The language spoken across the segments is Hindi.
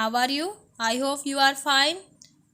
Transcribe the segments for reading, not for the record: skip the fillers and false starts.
How are you, I hope you are fine.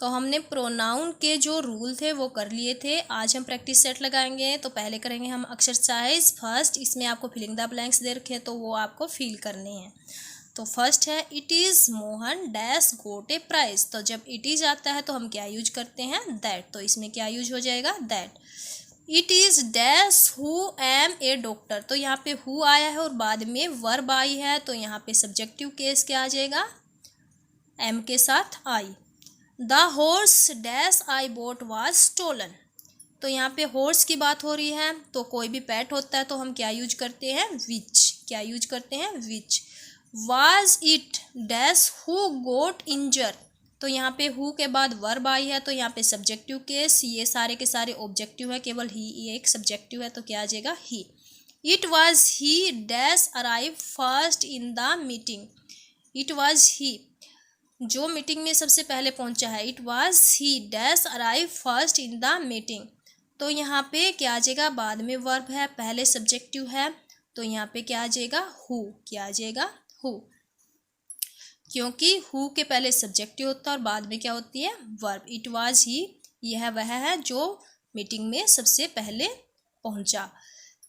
तो हमने प्रोनाउन के जो रूल थे वो कर लिए थे। आज हम प्रैक्टिस सेट लगाएंगे। तो पहले करेंगे हम एक्सरसाइज फर्स्ट। इसमें आपको फिलिंग द ब्लैंक्स दे रखे हैं तो वो आपको फिल करने हैं। तो फर्स्ट है it is Mohan dash got a prize. तो जब इट इज़ आता है तो हम क्या यूज करते हैं, दैट। तो इसमें क्या यूज हो जाएगा, that. It is dash who am a doctor. तो यहाँ पे हु आया है और बाद में वर्ब आई है, तो यहाँ पे सब्जेक्टिव केस क्या आ जाएगा, एम के साथ I. The horse dash I bought was stolen. तो यहाँ पे हॉर्स की बात हो रही है, तो कोई भी पेट होता है तो हम क्या यूज करते हैं, विच। क्या यूज करते हैं, which. Was it dash who got injured. तो यहाँ पे हु के बाद वर्ब आई है, तो यहाँ पे सब्जेक्टिव केस, ये सारे के सारे ऑब्जेक्टिव है, केवल ही एक सब्जेक्टिव है, तो क्या आ जाएगा, he. It was he dash arrive first in the meeting. It was he, जो मीटिंग में सबसे पहले पहुंचा है। It was he dash arrive first in the meeting. तो यहाँ पे क्या आ जाएगा, बाद में वर्ब है, पहले सब्जेक्टिव है, तो यहाँ पे क्या आ जाएगा, हु। क्या आ जाएगा, हु। क्योंकि हु के पहले सब्जेक्टिव होता है और बाद में क्या होती है, वर्ब। इट वाज ही, यह वह है जो मीटिंग में सबसे पहले पहुंचा।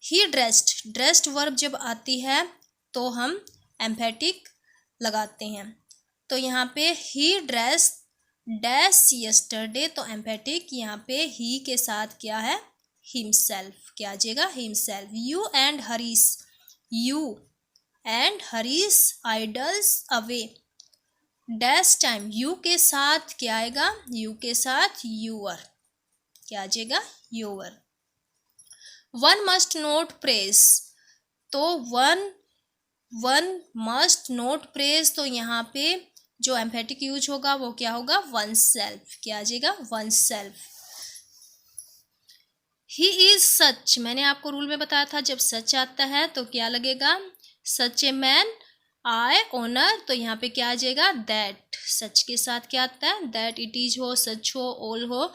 ही ड्रेस्ड, ड्रेस्ड वर्ब जब आती है तो हम एम्फेटिक लगाते हैं। तो यहाँ पे ही ड्रेस डैश यस्टरडे, तो एम्फेटिक यहाँ पे ही के साथ क्या है, हिमसेल्फ। क्या आ जाएगा, himself. You and Harish, you and Harish idols away dash time. You के साथ क्या आएगा, यू के साथ यूअर। क्या आ जाएगा, your. One must note press. तो वन मस्ट नोट प्रेस, तो यहाँ पे जो एम्फेटिक यूज होगा वो क्या होगा, वन सेल्फ। क्या आ जाएगा, one self. He is such, मैंने आपको रूल में बताया था जब सच आता है तो क्या लगेगा, सच ए मैन आई ऑनर। तो यहाँ पे क्या आ जाएगा, दैट। सच के साथ क्या आता है, दैट। इट इज हो, सच हो, ऑल हो,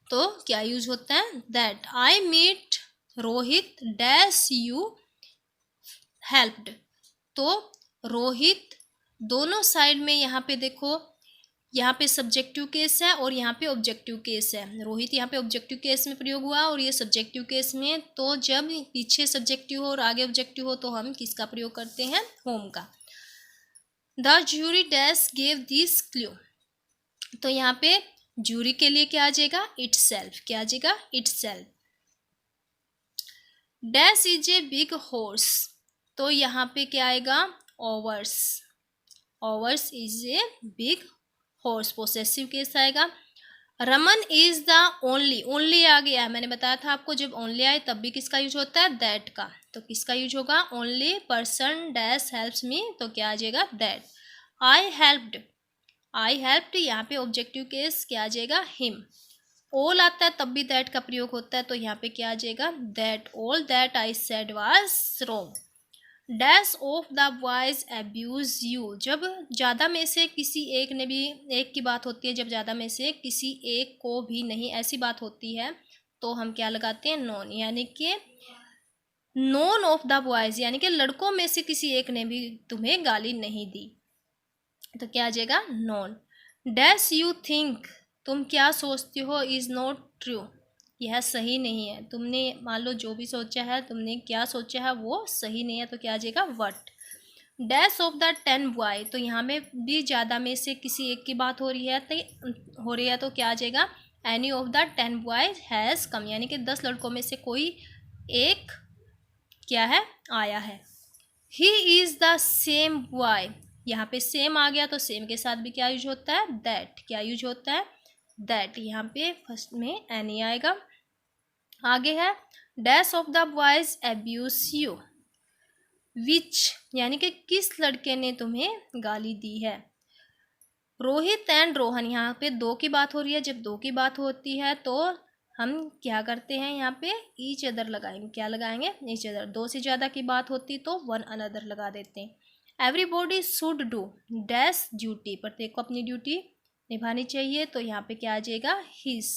तो क्या यूज होता है, that. I meet Rohit dash you helped. तो रोहित, दोनों साइड में यहाँ पे देखो, यहाँ पे सब्जेक्टिव केस है और यहाँ पे ऑब्जेक्टिव केस है। रोहित यहाँ पे ऑब्जेक्टिव केस में प्रयोग हुआ और ये सब्जेक्टिव केस में। तो जब पीछे सब्जेक्टिव हो और आगे ऑब्जेक्टिव हो तो हम किसका प्रयोग करते हैं, होम का। The jury dash gave this clue. तो यहाँ पे ज्यूरी के लिए क्या आ जाएगा, इट सेल्फ। क्या आ जाएगा, itself. Dash is a big horse. तो यहाँ पे क्या आएगा, ours. Ours is a big horse, possessive case आएगा। Raman is the only, only आ गया, मैंने बताया था आपको जब ओनली आए तब भी किसका यूज होता है, दैट का। तो किसका यूज होगा, only person dash helps me, तो क्या आ जाएगा, that. I helped, I helped, यहाँ पे ऑब्जेक्टिव केस क्या आ जाएगा, हिम। ऑल आता है तब भी दैट का प्रयोग होता है, तो यहाँ पे क्या आ जाएगा, that all that I said was wrong. Dash of the boys abuse you. जब ज़्यादा में से किसी एक ने भी, एक की बात होती है, जब ज़्यादा में से किसी एक को भी नहीं, ऐसी बात होती है तो हम क्या लगाते हैं, नॉन। यानी कि नॉन ऑफ द बॉयज, यानी कि लड़कों में से किसी एक ने भी तुम्हें गाली नहीं दी, तो क्या आ जाएगा, नॉन। डैश यू थिंक, तुम क्या सोचती हो, इज़ नॉट ट्रू, यह सही नहीं है। तुमने मान लो जो भी सोचा है, तुमने क्या सोचा है वो सही नहीं है, तो क्या आ जाएगा, what. Dash of the 10 boy, तो यहाँ में भी ज़्यादा में से किसी एक की बात हो रही है, तो क्या आ जाएगा, any of the 10 boys has come, यानी कि 10 लड़कों में से कोई एक क्या है, आया है। He is the same boy, यहाँ पे सेम आ गया, तो सेम के साथ भी क्या यूज होता है, दैट। क्या यूज होता है, दैट। यहाँ पे फर्स्ट में एनी आएगा। आगे है dash of the boys abuse you, which, यानी कि किस लड़के ने तुम्हें गाली दी है। रोहित एंड रोहन, यहाँ पे दो की बात हो रही है, जब दो की बात होती है तो हम क्या करते हैं, यहाँ पे ईच अदर लगाएंगे। क्या लगाएंगे, ईच अदर। दो से ज़्यादा की बात होती तो वन अनदर लगा देते हैं। Everybody should do dash duty, प्रत्येक को अपनी ड्यूटी निभानी चाहिए, तो यहाँ पे क्या आ जाएगा, हिज।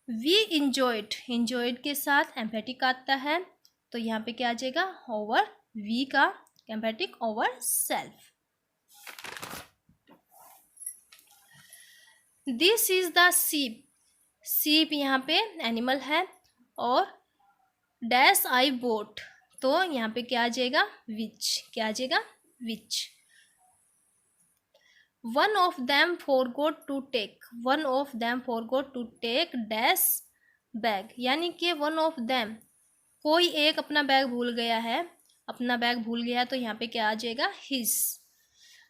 वी इंजॉयड, इंजॉयड के साथ एम्फेटिक आता है, तो यहाँ पे क्या आ जाएगा, ओवर वी का emphatic, over self. This is the ship, सीप यहाँ पे एनिमल है, और डैश आई बोट, तो यहाँ पे क्या आ जाएगा, विच, क्या आ जाएगा, which. One of them forgot to take, one of them forgot to take dash bag, यानी कि वन ऑफ देम, कोई एक अपना बैग भूल गया है, अपना बैग भूल गया है, तो यहाँ पे क्या आ जाएगा, his.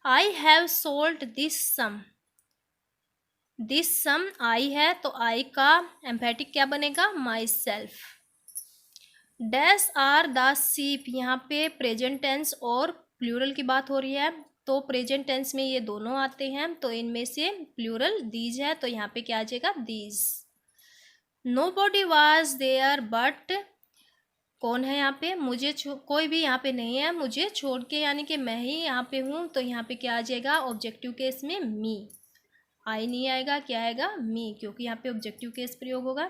I have sold this sum, this sum I है, तो आई का एम्फेटिक क्या बनेगा, myself. Dash are the sheep, यहाँ पे प्रेजेंट टेंस और प्लूरल की बात हो रही है, तो प्रेजेंट टेंस में ये दोनों आते हैं, तो इनमें से प्लूरल दीज है, तो यहाँ पे क्या आ जाएगा, these. Nobody was there but, कौन है यहाँ पे, मुझे कोई भी यहाँ पे नहीं है, मुझे छोड़ के, यानी कि मैं ही यहाँ पे हूँ, तो यहाँ पे क्या आ जाएगा, ऑब्जेक्टिव केस में मी, आई नहीं आएगा, क्या आएगा, मी, क्योंकि यहाँ पे ऑब्जेक्टिव केस प्रयोग होगा।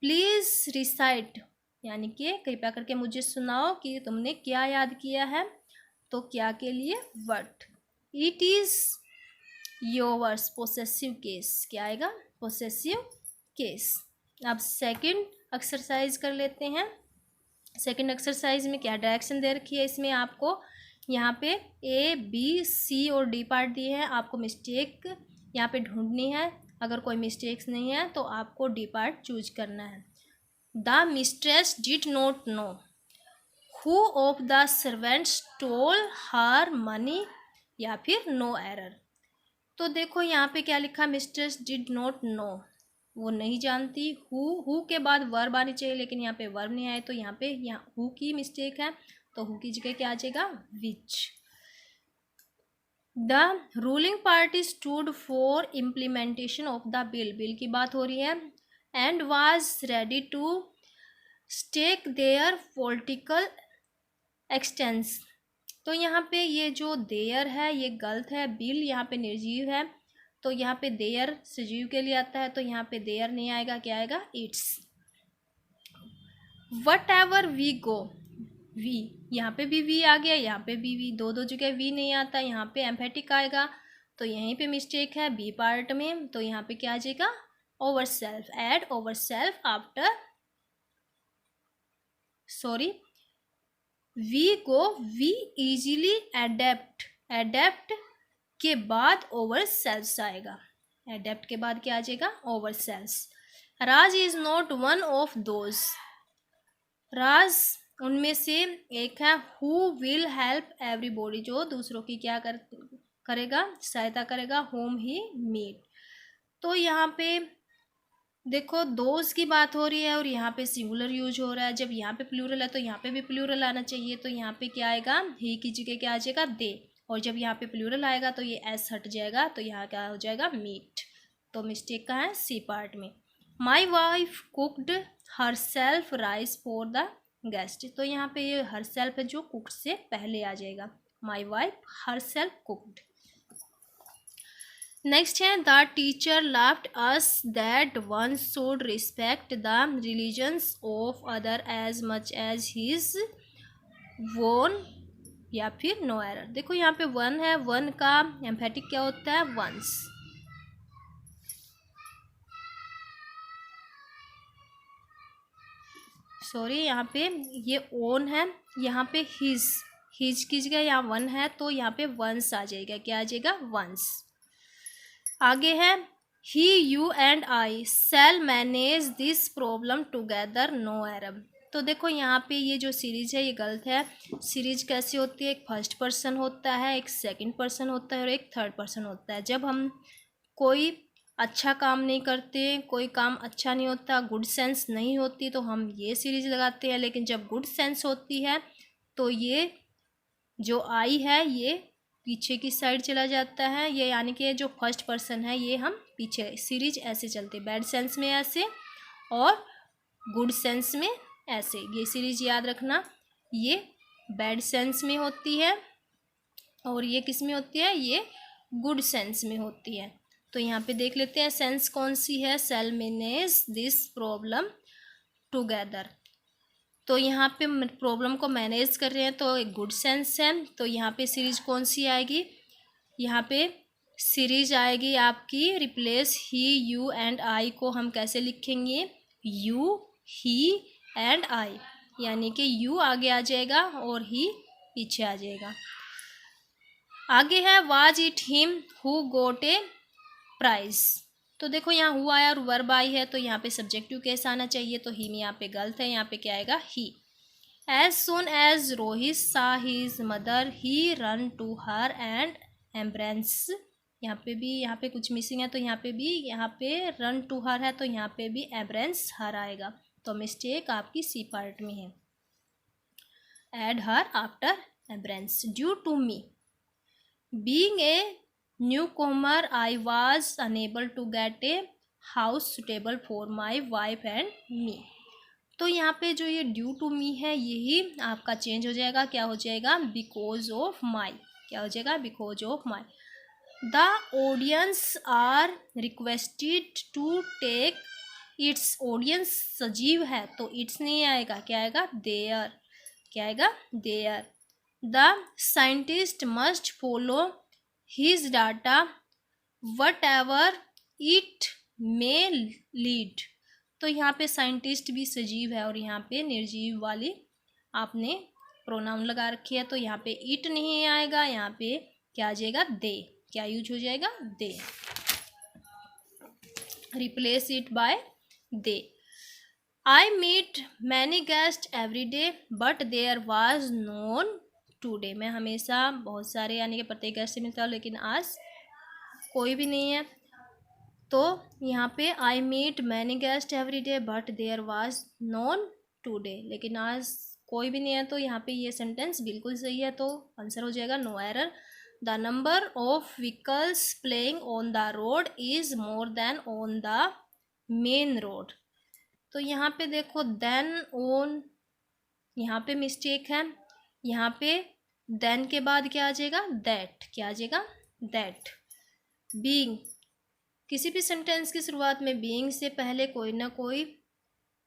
प्लीज रिसाइट, यानी कि कृपया करके मुझे सुनाओ कि तुमने क्या याद किया है, तो क्या के लिए, what. It is yours, possessive case, क्या आएगा, पोसेसिव केस। अब सेकंड एक्सरसाइज कर लेते हैं। सेकंड एक्सरसाइज में क्या डायरेक्शन दे रखी है, इसमें आपको यहाँ पे ए बी सी और डी पार्ट दिए हैं, आपको मिस्टेक यहाँ पे ढूंढनी है, अगर कोई मिस्टेक्स नहीं है तो आपको डी पार्ट चूज करना है। The mistress did not know who of the servants stole her money, या फिर नो एरर। तो देखो यहाँ पे क्या लिखा, मिस्ट्रेस डिड नॉट नो, वो नहीं जानती, हु के बाद वर्ब आनी चाहिए, लेकिन यहाँ पे वर्ब नहीं आए, तो यहाँ पे हु की मिस्टेक है, तो हु की जगह क्या आ जाएगा, which. The ruling party stood for implementation of the bill, bill की बात हो रही है, and was ready to stake their political existence. तो यहाँ पे ये जो देयर है ये गलत है, बिल यहाँ पे निर्जीव है, तो यहाँ पे देयर सजीव के लिए आता है, तो यहाँ पे देयर नहीं आएगा, क्या आएगा, its. Whatever we go, we, यहाँ पे भी वी आ गया, यहाँ पे भी वी, दो जगह वी नहीं आता, यहाँ पे एम्फेटिक आएगा, तो यहीं पे मिस्टेक है बी पार्ट में, तो यहाँ पे क्या आ जाएगा, our self, add our self after, sorry, we go, we easily adapt, adapt के बाद ओवर सेल्स आएगा, एडेप्ट के बाद क्या आ जाएगा, ourselves. Raj is not one of those, Raj उनमें से एक है, हु विल हेल्प एवरीबॉडी, जो दूसरों की क्या करेगा, सहायता करेगा, होम ही मीट। तो यहाँ पे देखो दोज की बात हो रही है और यहाँ पे सिंगुलर यूज हो रहा है, जब यहाँ पे प्लूरल है तो यहाँ पे भी प्लूरल आना चाहिए, तो यहाँ पे क्या आएगा, ही की जगह क्या आ जाएगा, दे, और जब यहाँ पे प्लूरल आएगा तो ये एस हट जाएगा, तो यहाँ क्या हो जाएगा, मीट। तो मिस्टेक कहाँ है, सी पार्ट में। My wife cooked her self rice for the guest, तो यहाँ पे ये हर सेल्फ है जो कुकड से पहले आ जाएगा, my wife herself cooked. Next है, the teacher laughed us that one should respect the religions of other as much as his own, या फिर नो एरर। देखो यहाँ पे वन है, वन का एम्फेटिक क्या होता है, वंस। सॉरी, यहाँ पे ये ओन है, यहाँ पे हिज की जगह यहाँ वन है, तो यहाँ पे वंस आ जाएगा, क्या आ जाएगा, वंस। आगे है, he you and I shall manage this problem together, no error. तो देखो यहाँ पे ये जो सीरीज है ये गलत है, सीरीज कैसी होती है, एक फर्स्ट पर्सन होता है, एक सेकंड पर्सन होता है और एक थर्ड पर्सन होता है। जब हम कोई अच्छा काम नहीं करते, कोई काम अच्छा नहीं होता, गुड सेंस नहीं होती, तो हम ये सीरीज लगाते हैं, लेकिन जब गुड सेंस होती है तो ये जो आई है ये पीछे की साइड चला जाता है, ये यानी कि जो फर्स्ट पर्सन है ये हम पीछे, सीरीज ऐसे चलते, बैड सेंस में ऐसे और गुड सेंस में ऐसे, ये सीरीज याद रखना, ये बैड सेंस में होती है और ये किस में होती है, ये गुड सेंस में होती है। तो यहाँ पे देख लेते हैं सेंस कौन सी है, शैल मैनेज दिस प्रॉब्लम टुगेदर। तो यहाँ पे प्रॉब्लम को मैनेज कर रहे हैं तो एक गुड सेंस है, तो यहाँ पे सीरीज कौन सी आएगी, यहाँ पे सीरीज आएगी आपकी रिप्लेस ही, यू एंड आई को हम कैसे लिखेंगे, यू, ही एंड आई, यानी कि यू आगे आ जाएगा और ही पीछे आ जाएगा। आगे है was it him who got a prize. तो देखो यहाँ हु आया और वर्ब आई है, तो यहाँ पे सब्जेक्टिव केस आना चाहिए, तो हिम यहाँ पे गलत है, यहाँ पे क्या आएगा, he. As soon as Rohit saw his mother he ran to her and embrace. यहाँ पे कुछ मिसिंग है, तो यहाँ पे भी, यहाँ पे रन टू हर है, तो यहाँ पे भी एम्ब्रेंस हर आएगा, तो मिस्टेक आपकी सी पार्ट में है। Add her after embrace. Due to me being a newcomer, I was unable to get a house suitable for my wife and me। तो यहाँ पे जो ये ड्यू टू मी है यही आपका चेंज हो जाएगा, क्या हो जाएगा, बिकॉज ऑफ माई, क्या हो जाएगा, because of my. The audience are requested to take its, audience सजीव है तो इट्स नहीं आएगा, क्या आएगा, देयर, क्या आएगा, there. The scientist must follow his data whatever it may lead। तो यहाँ पे साइंटिस्ट भी सजीव है और यहाँ पे निर्जीव वाली आपने प्रोनाउन लगा रखी है, तो यहाँ पे इट नहीं आएगा, यहाँ पे क्या आ जाएगा, दे, क्या यूज हो जाएगा, they, replace it by they. I meet many guest every day but there was none today. मैं हमेशा बहुत सारे यानी कि प्रत्येक गेस्ट से मिलता हूँ, लेकिन आज कोई भी नहीं है, तो यहाँ पे I meet many guest every day but there was none today, लेकिन आज कोई भी नहीं है, तो यहाँ पे ये सेंटेंस बिल्कुल सही है, तो आंसर हो जाएगा no error. The number of vehicles playing on the road is more than on the main road. तो यहाँ पे देखो देन ऑन, यहाँ पे मिस्टेक है, यहाँ पे देन के बाद क्या आ जाएगा, दैट, क्या आ जाएगा, दैट। बीइंग, किसी भी सेंटेंस की शुरुआत में बीइंग से पहले कोई ना कोई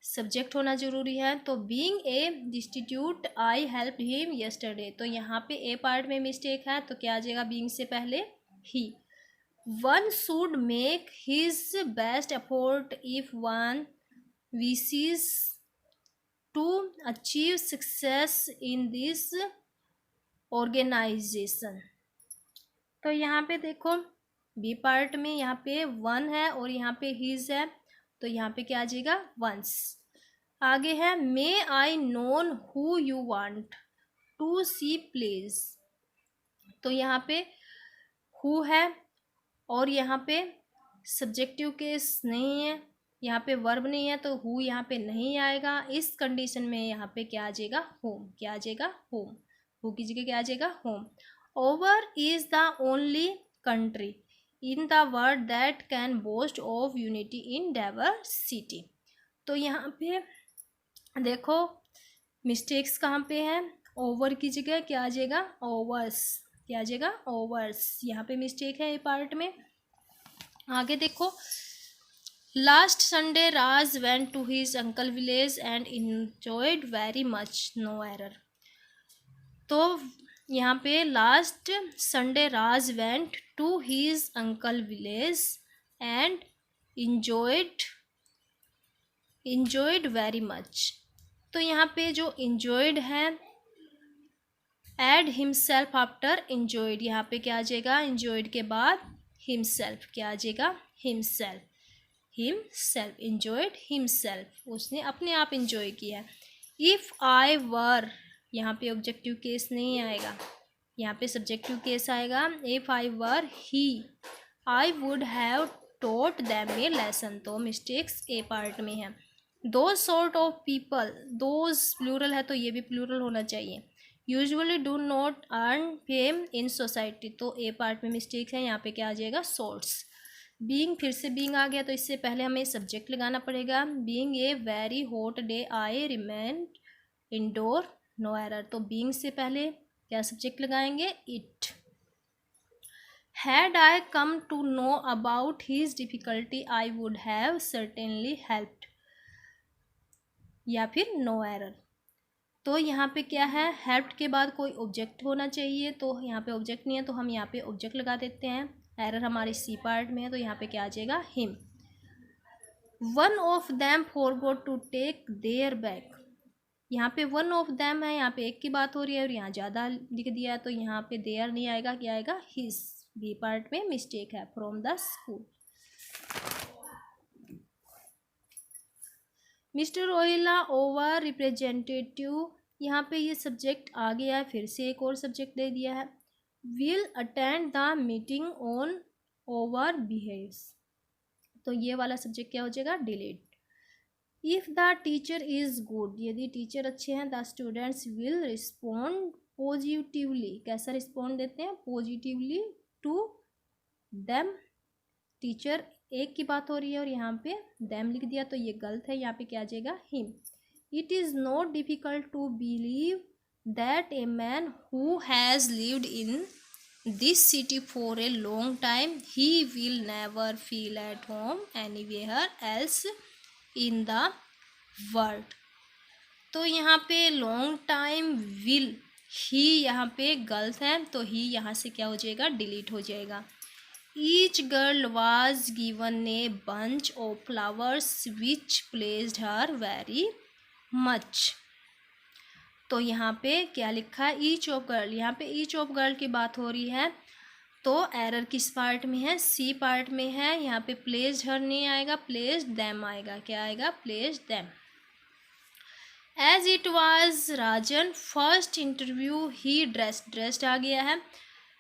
सब्जेक्ट होना जरूरी है, तो being a destitute I help him yesterday, तो यहाँ पे ए पार्ट में मिस्टेक है, तो क्या आ जाएगा, बीइंग से पहले he. One should make his best effort if one wishes to achieve success in this organisation. तो यहाँ पे देखो बी पार्ट में यहाँ पे वन है और यहाँ पे हिज है, तो यहाँ पे क्या आ जाएगा, वंस। आगे है may I know who you want to see please, तो यहाँ पे हु है और यहाँ पे सब्जेक्टिव केस नहीं है, यहाँ पे वर्ब नहीं है, तो हु यहाँ पे नहीं आएगा। इस कंडीशन में यहाँ पे क्या आ जाएगा, होम, क्या आ जाएगा, होम, हु की जगह क्या आ जाएगा, home. Over is the only country in the world that can boast of unity in diversity. तो यहाँ पे देखो मिस्टेक्स कहाँ पे है, ओवर की जगह क्या आ जाएगा, ओवर्स, क्या आ जाएगा, ओवर्स, यहाँ पे मिस्टेक है ये पार्ट में। आगे देखो last Sunday Raj went to his uncle village and enjoyed very much, no error. तो यहाँ पे last Sunday Raj went to his uncle village and enjoyed very much, तो यहाँ पे जो इंजॉयड है एड हिमसेल्फ आफ्टर इंजॉयड, यहाँ पे क्या आ जाएगा, इंजॉयड के बाद हिमसेल्फ, क्या आ जाएगा, हिमसेल्फ, हिमसेल्फ, इंजॉयड हिमसेल्फ, उसने अपने आप इंजॉय किया। इफ़ आई वर, यहाँ पे ऑब्जेक्टिव केस नहीं आएगा, यहाँ पे सब्जेक्टिव केस आएगा। If I were he I would have taught them a lesson, तो मिस्टेक्स ए पार्ट में है। Those sort of people, those plural है तो ये भी प्लूरल होना चाहिए। Usually do not earn fame in society, तो ए पार्ट में मिस्टेक है, यहाँ पे क्या आ जाएगा, सोर्ट्स। बीइंग, फिर से बीइंग आ गया, तो इससे पहले हमें सब्जेक्ट लगाना पड़ेगा। Being a very hot day I remain indoor, no error, तो बीइंग से पहले क्या सब्जेक्ट लगाएंगे, it. Had I come to know about his difficulty I would have certainly helped, या फिर नो एरर। तो यहाँ पे क्या है, हेल्प्ड के बाद कोई ऑब्जेक्ट होना चाहिए, तो यहाँ पे ऑब्जेक्ट नहीं है, तो हम यहाँ पे ऑब्जेक्ट लगा देते हैं। एरर हमारे सी पार्ट में है, तो यहाँ पे क्या आ जाएगा him. One of them forgot to take their bag. यहाँ पे वन ऑफ देम है, यहाँ पे एक की बात हो रही है और यहाँ ज़्यादा लिख दिया है, तो यहाँ पे देयर नहीं आएगा, क्या आएगा हिज। बी पार्ट में मिस्टेक है, from the school. Mister Rohila our representative, यहाँ पे ये सब्जेक्ट आ गया है, फिर से एक और सब्जेक्ट दे दिया है। Will attend the meeting on over behaves, तो ये वाला सब्जेक्ट क्या हो जाएगा delete. If the teacher is good, यदि टीचर अच्छे हैं, the students will respond positively, कैसा रिस्पॉन्ड देते हैं पॉजिटिवली टू देम। टीचर एक की बात हो रही है और यहाँ पे देम लिख दिया, तो ये गलत है, यहाँ पे क्या आ जाएगा him. It is not difficult to believe that a man who has lived in this city for a long time he will never feel at home anywhere else in the world. तो यहाँ पे लॉन्ग टाइम विल, ही यहाँ पे गलत है, तो ही यहाँ से क्या हो जाएगा डिलीट हो जाएगा। Each girl was given a bunch of flowers which placed her very much, तो यहाँ पे क्या लिखा है ईच ऑफ गर्ल, यहाँ पे ईच ऑफ गर्ल की बात हो रही है, तो एरर किस पार्ट में है सी पार्ट में है। यहाँ पे प्लेस्ड हर नहीं आएगा, प्लेस्ड देम आएगा, क्या आएगा placed them. As it was Rajan first interview he dressed आ गया है,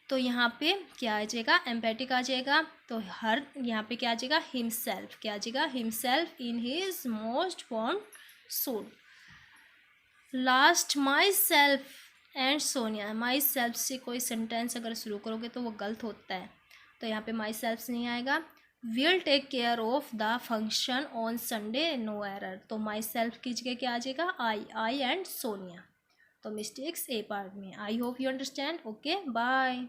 तो यहाँ पे क्या आ जाएगा एम्पैटिक आ जाएगा, तो हर यहाँ पे क्या आ जाएगा हिमसेल्फ, क्या आ जाएगा himself in his most fond suit. Last my self and Sonia, my self से कोई सेंटेंस अगर शुरू करोगे तो वो गलत होता है, तो यहाँ पे माई सेल्फ नहीं आएगा। Will take care of the function on Sunday, no error, तो माई सेल्फ की जगह क्या आ जाएगा आई एंड सोनिया, तो मिस्टेक्स ए पार्ट में। I hope you understand. Okay bye.